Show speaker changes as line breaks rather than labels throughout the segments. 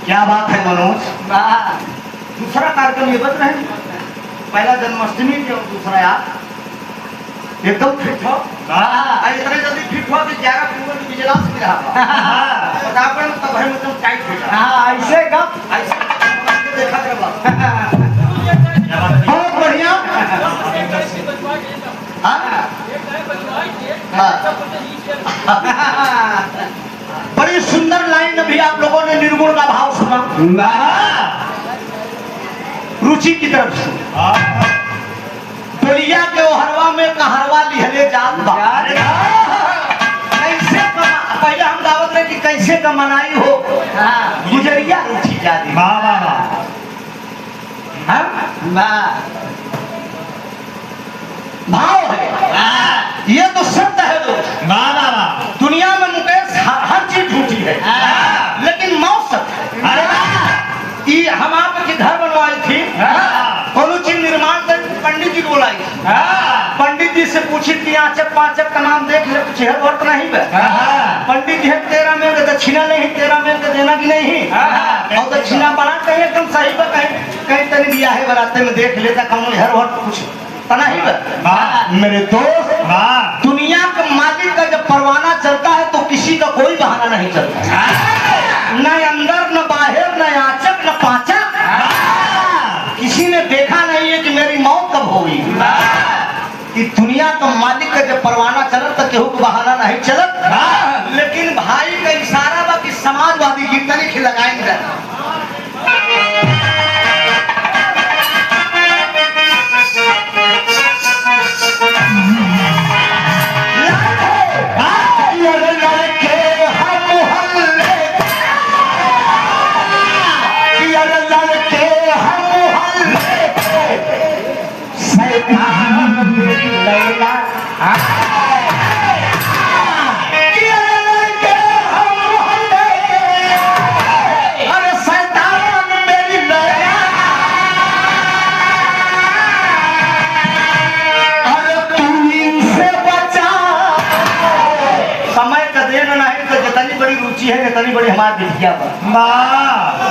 क्या बात है मनोज। दूसरा कार्यक्रम ये बच रहे हैं, पहला जन्माष्टमी के और दूसरा यार एकदम फिट हो। इतने जल्दी फिट हो कि 11 अक्टूबर की विजिलेंस भी रहा पटापन तब है मतलब टाइट हो जाए। ऐसे कब ऐसे देखा कर बहुत बढ़िया। बड़ी सुंदर लाइन अभी आप लोगों ने निर्गुण का भाव सुना, रुचि की तरफ से। दुनिया के ओहरवा में कहरवा लिहले जात बा। कैसे पहले हम दावत रहे कि कैसे का मनाई हो गुजरिया रुचि जाती। भाव है ये तो सत्य है दोस्त। दुनिया में मुकेश हर चीज झूठी है लेकिन मौत सत्य है। हम आपके घर बनवाई थी, कोनो चीज निर्माण कर पंडित जी बोलाई। पंडित जी से पूछी कि आचक पाचक का नाम देख ले, कुछ है वर्त नहीं है। पंडित जी 13 में का दक्षिणा नहीं, 13 में का देना भी नहीं और दक्षिणा बना कहीं एकदम सही पर कहीं तनी दिया है बराते में देख लेता कौन हर वर्त कुछ नहीं। मेरे दोस्त दुनिया के मालिक का जब परवाना चलता है तो किसी का कोई बहाना नहीं चलता, न अंदर न बाहर न आचक न पाचक। किसी ने देखा नहीं है कि मेरी मौत कब होगी। कि दुनिया का मालिक का जब परवाना चलत तो केहू को बहाना नहीं चलत। लेकिन भाई का इशारा बा कि समाजवादी कीर्तनी की लगाएंगे। है कितनी बड़ी हमारी बिटिया पर,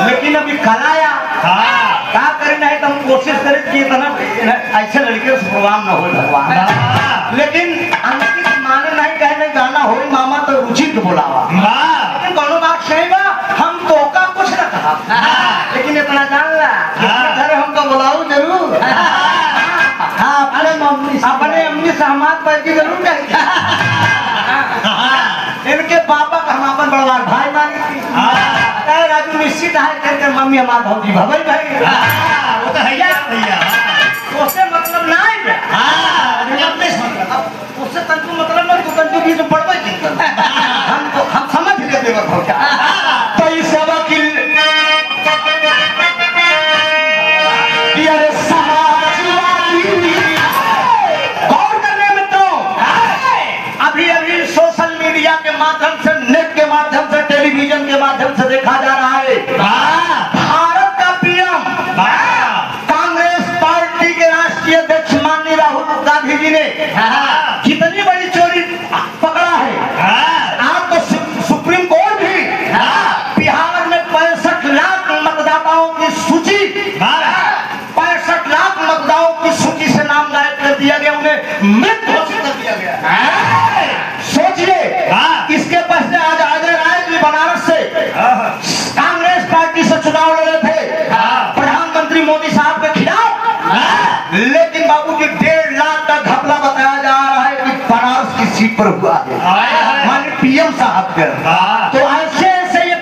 लेकिन अभी कलाया क्या करें नहीं तो हम कोशिश करें कि इतना ऐसे लड़के से प्रोग्राम न हो भगवान। लेकिन अंकित माने नहीं कहने गाना हो मामा तो रुचि के बुलावा। लेकिन कोनो बात सही बा, हम तो का कुछ न कहा लेकिन इतना जान ला घर हमको बुलाओ जरूर। अपने अम्मी सहमत पर की जरूर कहेंगे। इनके पापा का हम अपन बड़वार भाई मानी थी। राजू निश्चित है करके मम्मी हमार भौजी भवई भाई वो तो हैया भैया उससे मतलब ना है। उससे तंतु मतलब ना, तो तंतु की तो पड़वा चिंतन हम समझ लेते वक्त हो क्या तो इस वकील के माध्यम से, नेट के माध्यम से, टेलीविजन के माध्यम से देखा जा रहा है भारत का पीएम कांग्रेस पार्टी के राष्ट्रीय अध्यक्ष माननीय राहुल पर हुआ है, माने पीएम साहब का। तो ऐसे ऐसे ये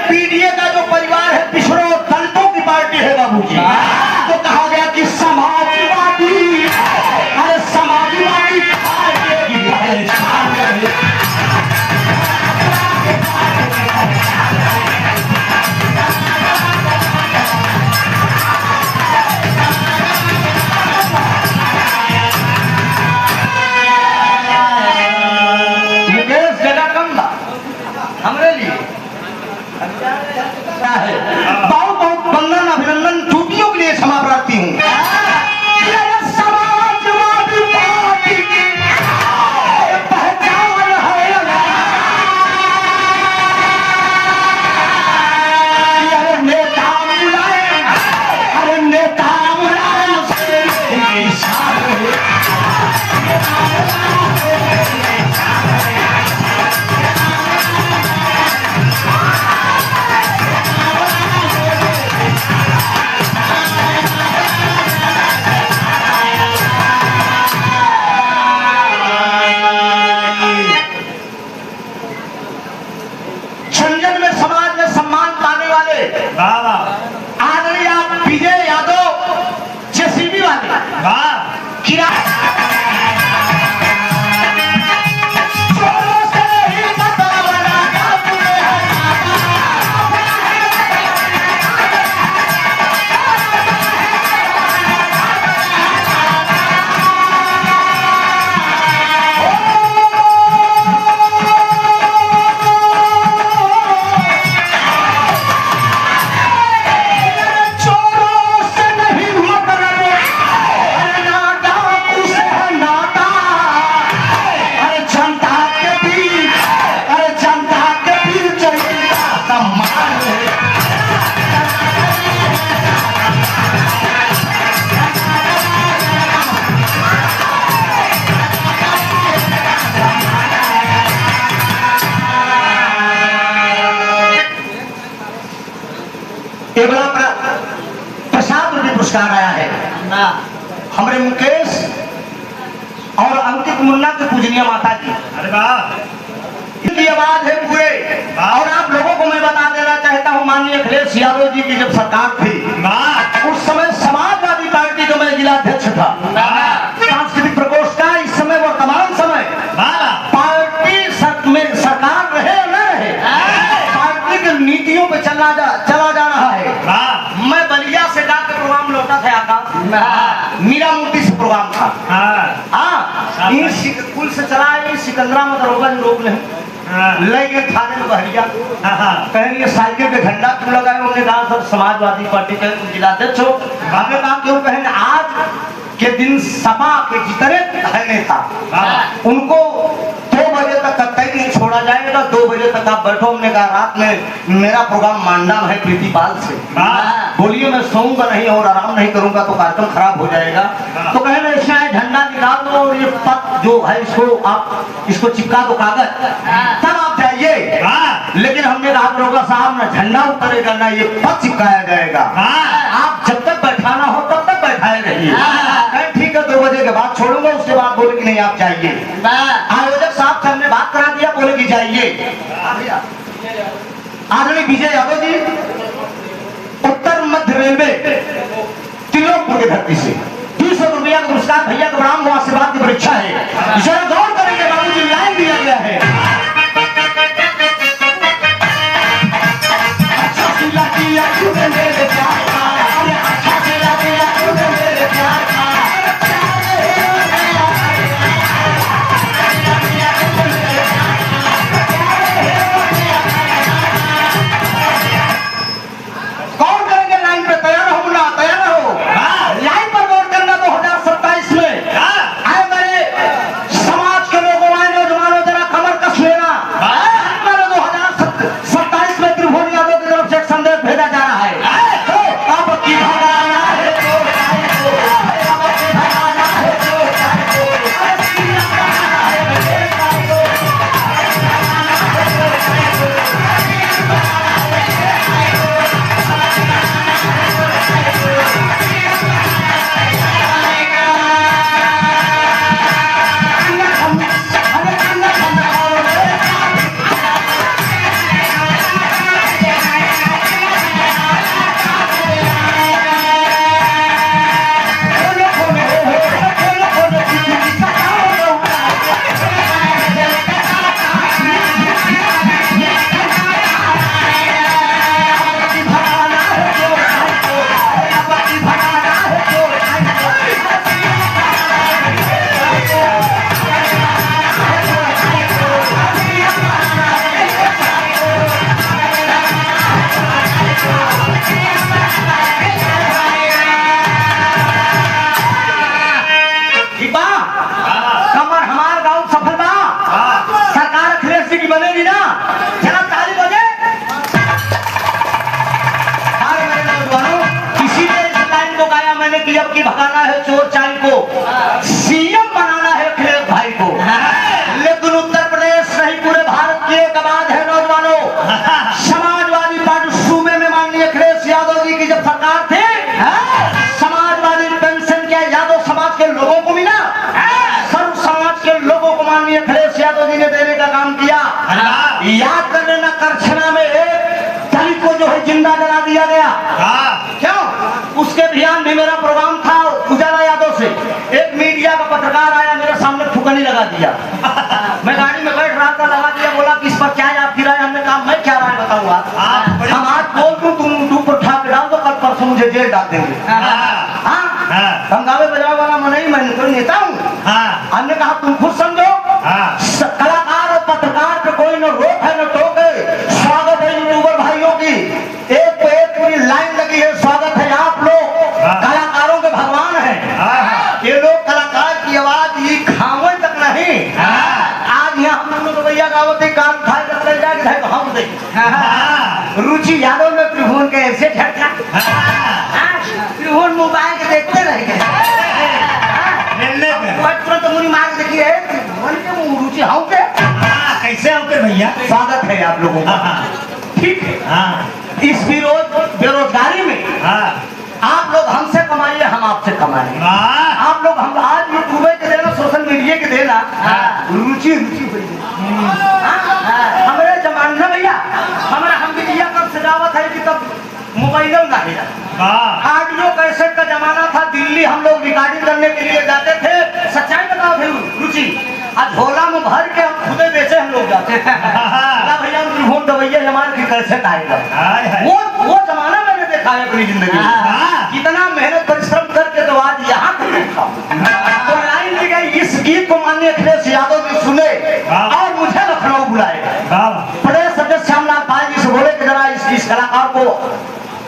पीडीए का जो परिवार है पिछड़ों और दलितों की पार्टी है बाबूजी। तो कहा गया कि समाजवादी, अरे समाजवादी हमरे लिए बहुत बहुत वंदन अभिनंदन चूटियों के लिए क्षमा प्रार्थी हूँ। समाजवादी पार्टी की पहचान है, अरे नेता मुलायम, अरे नेता मुलायम आदरणीय विजय यादव जेसीबी वाले प्रसाद पुरस्कार आया है हमारे मुकेश और अंकित मुन्ना के पूजनीय माता जी। अरे वाह, इनकी आवाज है पूरे। और आप लोगों को मैं बता देना चाहता हूँ, माननीय अखिलेश यादव जी की जब सरकार थी उस समय समाजवादी पार्टी का मैं जिलाध्यक्ष था, सांस्कृतिक प्रकोष्ठ का। इस समय वर्तमान समय पार्टी में सरकार रहे न रहे, पार्टी की नीतियों पे चला जा रहा है। मैं बलिया से जाकर प्रोग्राम लौटा था, आकाश मीरा मूर्ति से प्रोग्राम था। पुल से चला है सिकंदरा में दरोगा रोक नहीं लगे थाने में बहरिया कहें ये साइकिल पे झंडा क्यों लगाए। उन्होंने कहा सर समाजवादी पार्टी के जिलाध्यक्ष हो। आपने कहा क्यों। कहेंगे आज के दिन सपा के जितने है नेता उनको 2 बजे तक कहीं नहीं छोड़ा जाएगा, 2 बजे तक आप बैठो। हमने कहा रात में मेरा प्रोग्राम मांडा है प्रीतिपाल से, बोलिए मैं सोऊंगा नहीं और आराम नहीं करूंगा तो कार्यक्रम खराब हो जाएगा। तो कहे ना इसमें झंडा निकाल दो और ये पद जो है इसको चिपका दो कागज, तब आप जाइए। लेकिन हमने कहा दरोगा साहब ना झंडा उतरेगा ना ये पद चिपकाया जाएगा, आप जब तक बैठाना हो तब तक बैठाए रहिए। ठीक है 2 बजे के बाद छोड़ूंगा। उसके बाद बोले कि नहीं आप जाइए। आयोजक साहब से हमने बात करा दिया, बोले कि जाइए। आदरणीय विजय यादव जी उत्तर मध्य रेलवे त्रिलोकपुर की धरती से 200 रुपया का पुरस्कार भैया का बड़ा आशीर्वाद की परीक्षा है। जरा गौर करेंगे बाबूजी, लाइन दिया गया है। कि अब की भगाना है चोर चाल को, सीएम बनाना है अखिलेश भाई को। लेकिन उत्तर प्रदेश नहीं पूरे भारत की एक आवाज है नौजवानों। समाजवादी पार्टी सूबे में माननीय अखिलेश यादव जी की जब सरकार थी, समाजवादी पेंशन क्या यादव समाज के लोगों को मिला, सर्व समाज के लोगों को माननीय अखिलेश यादव जी ने देने का काम किया। याद कर लेना, करछना में एक दलित को जो है जिंदा जला दिया गया। क्यों? उसके अभियान भी मेरा प्रोग्राम था उजाला यादव से। एक मीडिया का पत्रकार आया, मेरे सामने फुकनी लगा दिया। मैं गाड़ी में बैठ रहा था, लगा दिया, बोला कि इस पर क्या आपकी राय? हमने कहा मैं क्या राय बताऊंगा, हम आज बोल दूं तुम ऊपर उठा के डाल दो, कल परसों मुझे जेल डाल देंगे। हम गावे बजावे वाला मैं नहीं, मैं तो नेता हूँ। हमने कहा तुम खुद समझो, कलाकार और पत्रकार पे कोई न रोक है न टोक है। स्वागत है यूट्यूबर भाइयों की, एक पे एक पूरी लाइन लगी है। स्वागत है, आप लोग कलाकारों के भगवान हैं। ये लोग कलाकार की आवाज ही खामोश तक नहीं। आज यहाँ हम लोग भैया गावती काम था हम रुचि यादव में त्रिभुवन के ऐसे झटका, त्रिभुवन मोबाइल के देखते रह गए, तुरंत मुझी मार देखिए रुचि हाँ के
कैसे होते भैया?
स्वागत है आप लोगों का। ठीक है, इस बेरोजगारी में आप लोग हमसे कमाइए, हम आपसे कमाएंगे। आप लोग हम आज यूट्यूब के देना, सोशल मीडिया के देना, रुचि हमारे जमाने भैया हमारा हम मीडिया कब सजावत है कि तब मोबाइल नहीं था, ऑडियो कैसेट का जमाना था। दिल्ली हम लोग रिकॉर्डिंग करने के लिए जाते थे। सच्चाई बताओ भाई रुचि, आज झोला में भर के हम खुदे बेचे हम लोग जाते हैं। भैया त्रिभुवन दवैया हमारे की कैसेट आएगा, वो जमाना मैंने देखा है अपनी जिंदगी में। कितना मेहनत परिश्रम करके तो आज यहाँ तक पहुंचा। तो लाइन दी गई, इस गीत को माननीय अखिलेश यादव जी सुने और मुझे लखनऊ बुलाए। प्रदेश अध्यक्ष श्यामलाल पाल जी से बोले कि जरा इस कलाकार को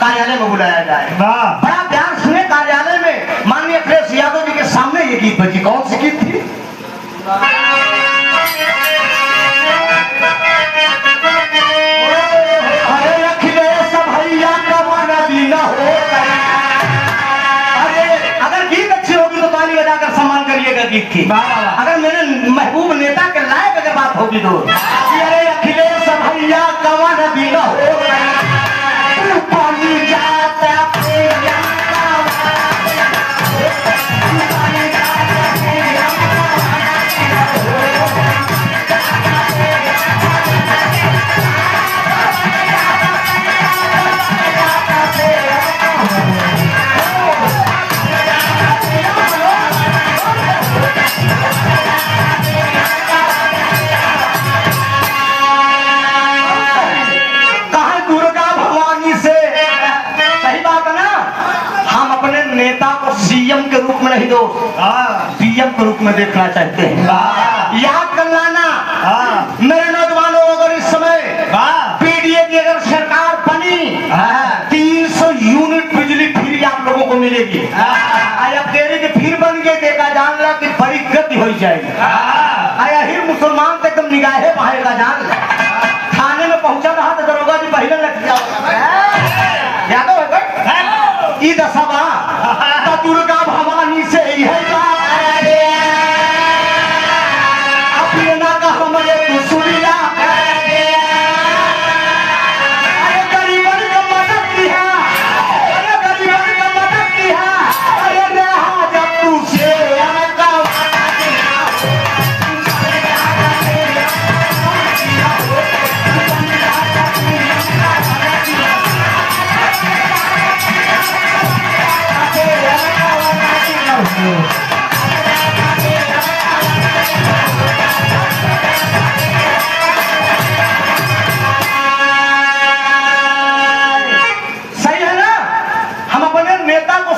कार्यालय में बुलाया जाए। बड़ा प्यार सुने कार्यालय में माननीय अखिलेश यादव जी के सामने ये गीत बजी। कौन सी गीत थी? अरे अखिलेश भैया कवन दिन हो, अरे अगर गीत अच्छी होगी तो ताली बजाकर सम्मान करिएगा गीत की। अगर मेरे महबूब नेता के लायक अगर बात होगी तो अरे अखिलेश भैया कवन दिन हो, पानी जाता नेता को सीएम के रूप में नहीं दो, पीएम के रूप में देखना चाहते हैं। याद कर लाना मेरे नौजवानों, अगर इस समय पीडीए की अगर सरकार बनी 300 यूनिट बिजली फ्री आप लोगों को मिलेगी। अब तेरे के फिर बन गए, देखा जान ला कि बड़ी गति हो जाएगी। आया ही मुसलमान तक एकदम निगाहे बहाएगा जान ला। थाने में पहुंचा रहा तो दरोगा जी पहले लग जाओ, यादव है ई दशा दुर्गा भवानी से ही है अपना का हमारे सुनिया। अरे गरीबन का मदद किया, अरे गरीबन का मदद किया, अरे रहा जब तू से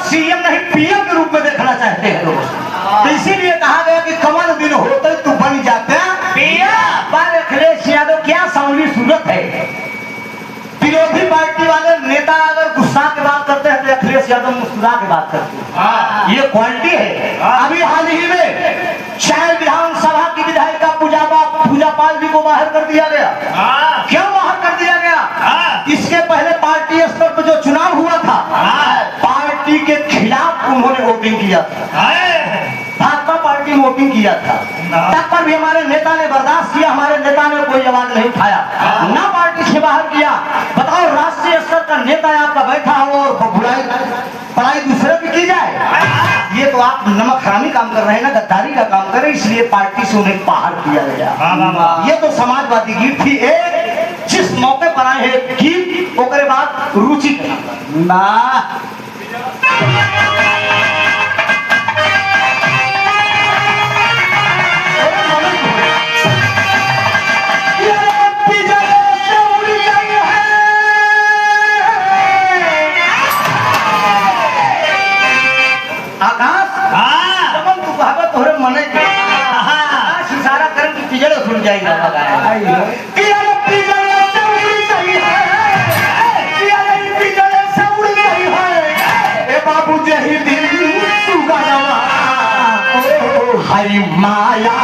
सीएम नहीं पीएम के रूप में देखना चाहते हैं लोग। तो इसीलिए कहा गया कि कमल दिन होते तू बन जाते पीएम। पर अखिलेश यादव क्या सामूली सूरत है। विरोधी पार्टी वाले नेता अगर गुस्सा के बात करते हैं तो अखिलेश यादव मुस्कुरा के बात करते हैं। ये क्वालिटी है। अभी हाल ही में शायद विधानसभा की विधायिका पूजा पाल जी को बाहर कर दिया गया। क्यों बाहर कर दिया गया? इसके पहले पार्टी स्तर पर जो चुनाव हुआ था, पार्टी के खिलाफ उन्होंने किया था, भाजपा पार्टी में वोटिंग किया था, तब पर भी हमारे नेता ने बर्दाश्त किया, हमारे नेता ने कोई आवाज नहीं उठाया, ना पार्टी से बाहर किया। बताओ, राष्ट्रीय स्तर का नेता आपका बैठा हो और बुराई पढ़ाई दूसरे की की जाए, ये तो आप नमक हरामी काम कर रहे हैं ना, गद्दारी का काम कर रहे हैं, इसलिए पार्टी से उन्हें बाहर किया गया। ये तो समाजवादी गीत थी। एक जिस मौके पर आए हैं गीत, ओकरे बाद रुचि ना मने आकाश इशारा करें कि पिजड़े सुन जाएगा बाबू जही दिल हरी माया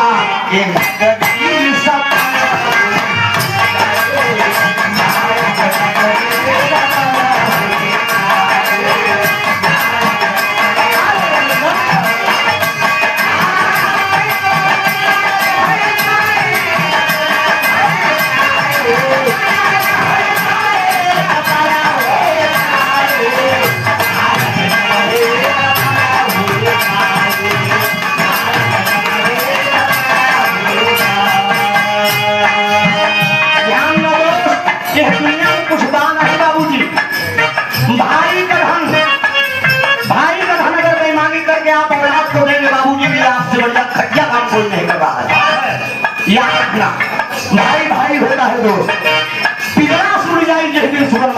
भाई भाई होता है दो पिजड़ा सुन जाए जिस दिन सुबह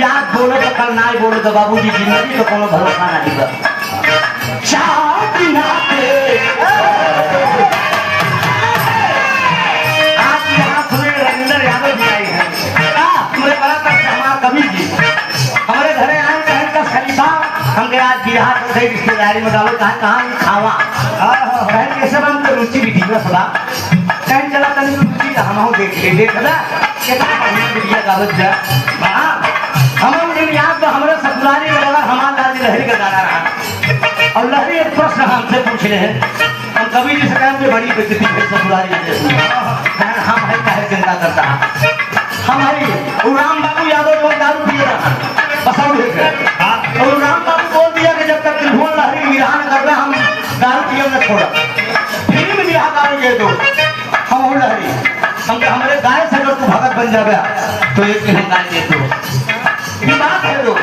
याद बोलो तो कल ना बोलो तो बाबूजी जिंदगी तो कोनो भरोसा नहीं कर आज यहाँ सुने रविंद्र यादव जी आई है, हमारे बड़ा हमारा कवि जी हमारे घरे आए कहें का खलीफा हमके आज बिहार से रिश्तेदारी में गाँव कहाँ खावा कहें ये सब हमको रुचि भी ठीक सदा कहीं चला तनी रुचि हम देख ना कितना बढ़िया मीडिया कागज जा हम दिन याद तो हमारे ससुराली में लगा हमारा दादी लहरी का गाना रहा और लहरी एक प्रश्न हमसे पूछ रहे हैं, हम कभी जिस टाइम पे बड़ी बेइज्जती है ससुराली में हम भाई काहे चिंता करता है हमारी राम बाबू यादव जो दारू पिए रहा बस और राम बाबू बोल दिया कि जब तक त्रिभुवन लहरी विधान कर रहा हम दारू पिए न छोड़ा फिर भी यहाँ दारू दे दो हम हो लहरी हम हमारे गाय से अगर तू भगत बन जावे तो एक दिन हम गाय दे दो ये बात है दो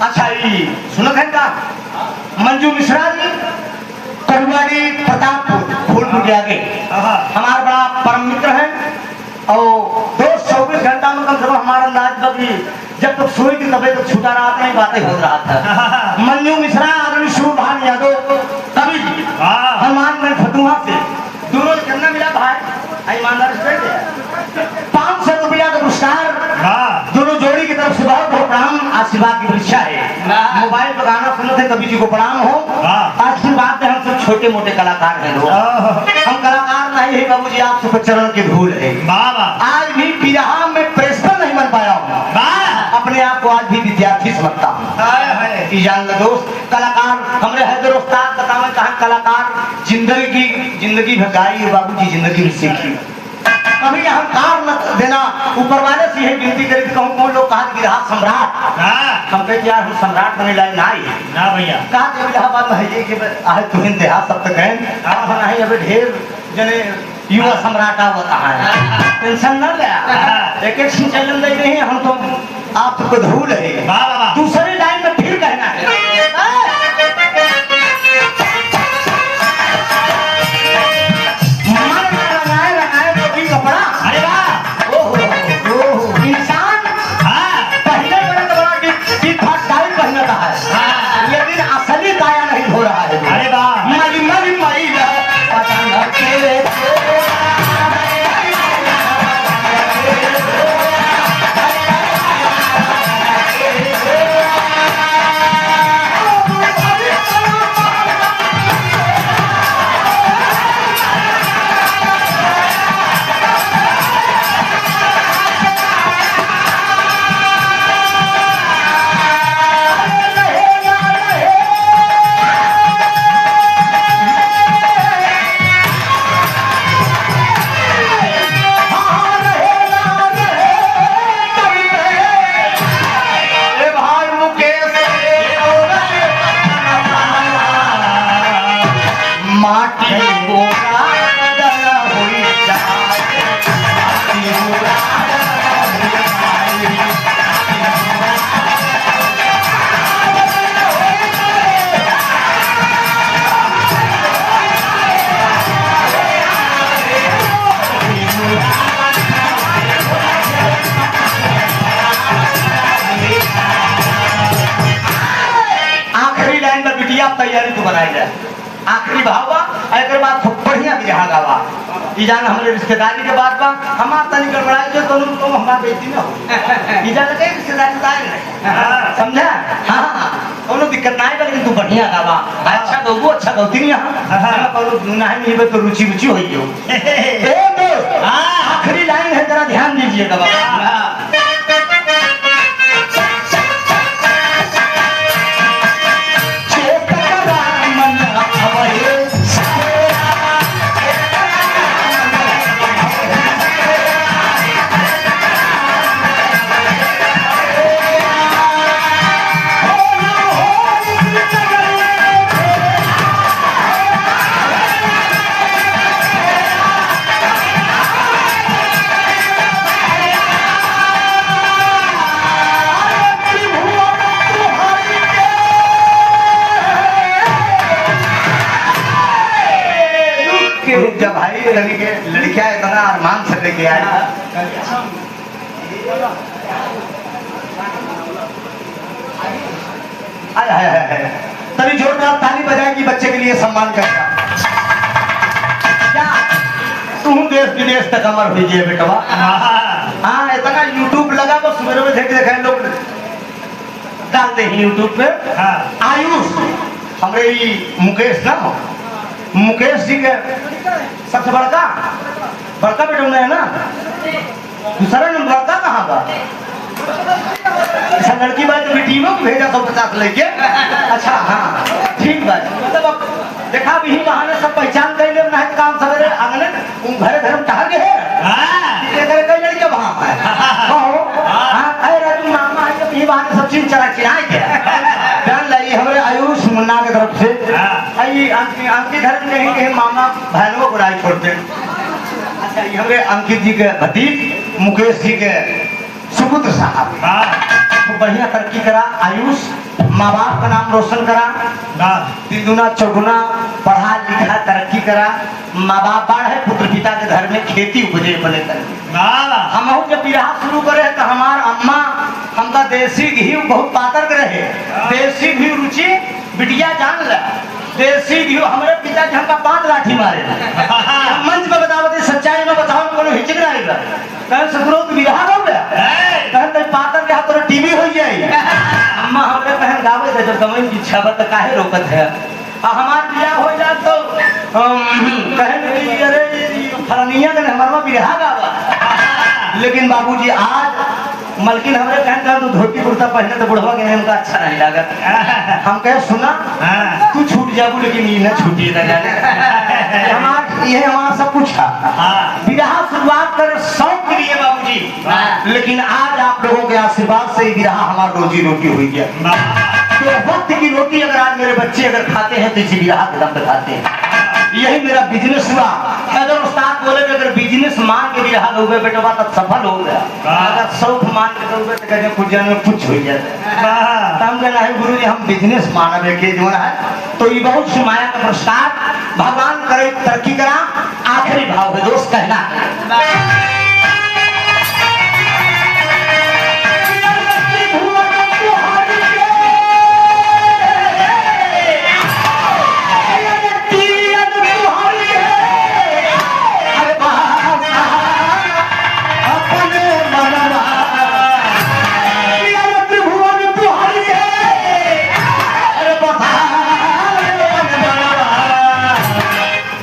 अच्छा सुनत है का मंजू मिश्रा जी करुआड़ी प्रतापपुर फूलपुर के आगे हमारा बड़ा परम मित्र है और 24 घंटा में कम से कम हमारा अंदाज बगी जब तक सोई थी तबे तक छूटा रहा था, बातें हो रहा था। मंजू मिश्रा आदरणीय शिवभान यादव कवि जी हनुमानगंज फतुहा से दोनों कितना मिला भाई ईमानदार से 500 रुपया का पुरस्कार दोनों जोड़ी की तरफ से बहुत बहुत प्रणाम आशीर्वाद की परीक्षा है। मोबाइल पर गाना सुनते थे कवि जी को प्रणाम हो आशीर्वाद है। हम सब छोटे मोटे कलाकार हैं लोग, हम कलाकार नहीं है बाबू जी, आप सब चरण की धूल है। आज भी बिरहा में प्रेस पर नहीं बन पाया हूँ, अपने लाठी समझता हूँ।
हाय हाय
ई जान लो दोस्त, कलाकार हमरे हैदर उस्ताद बतावे कहा कलाकार जिंदगी में गाई बाबूजी जिंदगी में सीखी। कभी अहंकार न देना, ऊपर वाले से यही विनती करी कि कहूँ कौन लोग कहा कि रहा सम्राट,
हाँ
हम कहते यार हम सम्राट बने लाए ना ही
ना भैया
कहा कि इलाहाबाद में है कि आहे तुहिन देहात सब तक हैं आप नहीं अबे ढेर जने युवा सम्राट आवता है टेंशन न ले एक एक सिंचलन दे रहे हैं हम तो आपको धूल है
वाह वाह वाह
दूसरे लाइन में फिर कहना है कपड़ा
अरे वाह
ओहो इंसान
हाँ
पहले बड़े तो बड़ा ठीक ठाक टाइट पहनता है लेकिन असली काया नहीं हो रहा है।
अरे वाह
मरी मरी मरी पता न तेरे तैयारी तो बनाई जाए आखिरी भावा एक बात खूब बढ़िया भी रहा गावा ई जान हमारे रिश्तेदारी के बाद बा हमार तनी गड़बड़ाई जो दोनों तो हमार बेटी ना हो ई जान के रिश्तेदारी दाई नहीं समझा हां कोनो दिक्कत नहीं बा लेकिन तू बढ़िया गावा अच्छा गो अच्छा गौती हां कोनो नहीं मिले तो रुचि रुचि होइयो ए दोस्त आखिरी लाइन है जरा ध्यान दीजिएगा बाबा जब भाई लड़कियां इतना अरमान से लेके आए तभी जोरदार ताली बजाएगी बच्चे के लिए सम्मान करेगा क्या तुम देश विदेश तक अमर हुई बेटवा हाँ इतना यूट्यूब लगा बस मेरे में देखे लोग डालते हैं यूट्यूब पे आयुष हमारे मुकेश ना मुकेश जी के सबसे बड़का बेटा है ना दूसरा नंबर बड़का कहाँ बा ऐसा लड़की बात तो वीडियो को भेजा 150 लेके अच्छा हाँ ठीक बात मतलब अब देखा भी बहाने सब पहचान कर ले ना काम सवेरे आंगन घरे घर में टहल गए हैं कई लड़के वहाँ है हाँ अरे राजू मामा है तो ये बहाने सब चीज चला चिराए गया जान लाई हमारे आयुष मुन्ना की तरफ से आई अंकित घर में कहीं मामा बहनों को राय छोड़ते अच्छा ये हमारे अंकित जी के भतीज मुकेश जी के सुपुत्र साहब तो बढ़िया तरक्की करा आयुष माँ बाप का नाम रोशन करा तीन दुना चौगुना पढ़ा लिखा तरक्की करा माँ बाप बाढ़ है पुत्र पिता के घर में खेती उपजे बने करके हम जब विवाह शुरू करे तो हमार अम्मा हमका देसी घी बहुत पातर के रहे देसी घी रुचि बिटिया जान ला देसी घी हमारे पिता जी हमका 5 लाठी मारे मंच में बताओ सच्चाई में बताओ कोनो हिचक रही बा कल ससुरो तो विवाह हो गया कहते पातर के हाथ तो टीवी हो जाई अम्मा हमरे बहन गावे थे जब समय की इच्छा बत काहे रोकत है हमार बियाह हो जा तो कहे अरे फलानिया ने हमारा विवाह गावा लेकिन बाबूजी आज मलकिन हमरे कहता तू धोती कुर्ता पहने तो बुढ़वा के हमका अच्छा नहीं लगा। हम कहे सुना तू छूट जाबू लेकिन ये न छूटी ये हमारा सब कुछ था। विवाह शुरुआत कर शौक के लिए बाबूजी, लेकिन आज आप लोगों के आशीर्वाद से विवाह हमारा रोजी रोटी हुई गया। तो वक्त की रोटी अगर आज मेरे बच्चे अगर खाते हैं तो इसी विवाह के दम पे खाते हैं। यही मेरा बिजनेस हुआ। अगर उस्ताद बोले कि अगर बिजनेस मान के विवाह दोगे बेटा बात अब सफल हो गया, अगर शौक मान के दोगे तो कहते कुछ जन में कुछ हो जाता। हम कहना है गुरु जी हम बिजनेस मानव के जो है तो ये बहुत सी माया का प्रस्ताव भगवान करे तरक्की करा। आखिरी भाव है दोस्त कहना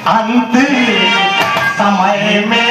अंत समय में